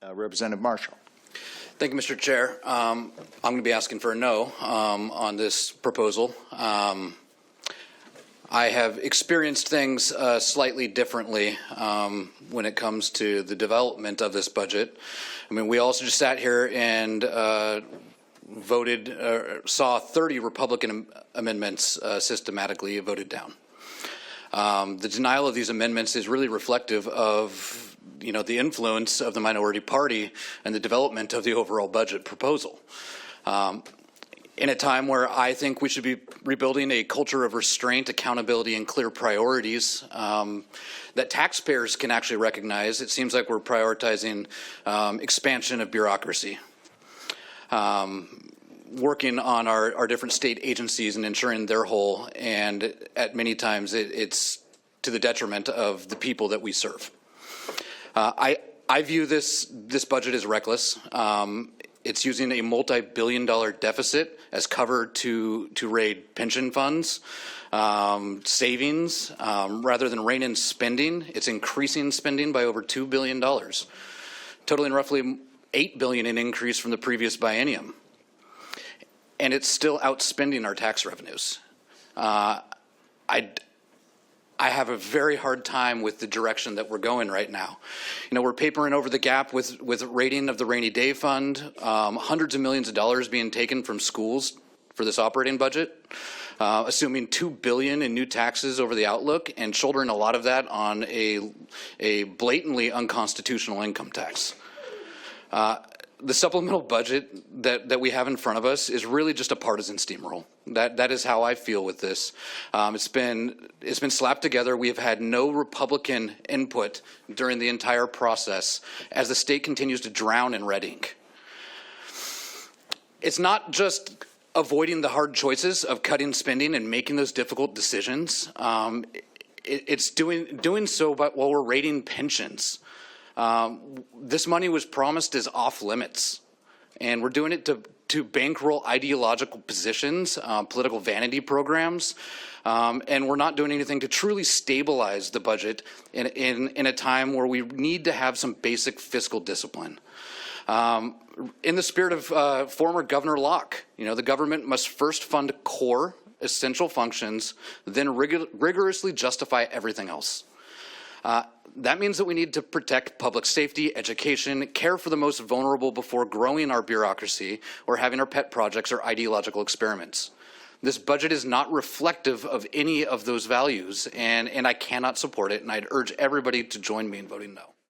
Representative Marshall. Thank you, Mr. Chair. I'm going to be asking for a no on this proposal. I have experienced things slightly differently when it comes to the development of this budget. I mean, we also just sat here and saw 30 Republican amendments systematically voted down. The denial of these amendments is really reflective of the influence of the minority party and the development of the overall budget proposal. In a time where I think we should be rebuilding a culture of restraint, accountability, and clear priorities that taxpayers can actually recognize, it seems like we're prioritizing expansion of bureaucracy, working on our different state agencies and ensuring they're whole, and at many times it's to the detriment of the people that we serve. I view this budget as reckless. It's using a multi-billion-dollar deficit as cover to raid pension funds, savings, rather than rein in spending. It's increasing spending by over $2 billion, totaling roughly $8 billion in increase from the previous biennium. And it's still outspending our tax revenues. I have a very hard time with the direction that we're going right now. We're papering over the gap with raiding of the rainy day fund, hundreds of millions of dollars being taken from schools for this operating budget, assuming $2 billion in new taxes over the outlook, and shouldering a lot of that on a blatantly unconstitutional income tax. The supplemental budget that we have in front of us is really just a partisan steamroll. That is how I feel with this. It's been slapped together. We have had no Republican input during the entire process as the state continues to drown in red ink. It's not just avoiding the hard choices of cutting spending and making those difficult decisions. It's doing so while we're raiding pensions. This money was promised as off limits, and we're doing it to bankroll ideological positions, political vanity programs, and we're not doing anything to truly stabilize the budget in a time where we need to have some basic fiscal discipline. In the spirit of former Governor Locke, the government must first fund core essential functions, then rigorously justify everything else. That means that we need to protect public safety, education, care for the most vulnerable before growing our bureaucracy or having our pet projects or ideological experiments. This budget is not reflective of any of those values, and I cannot support it, and I'd urge everybody to join me in voting no.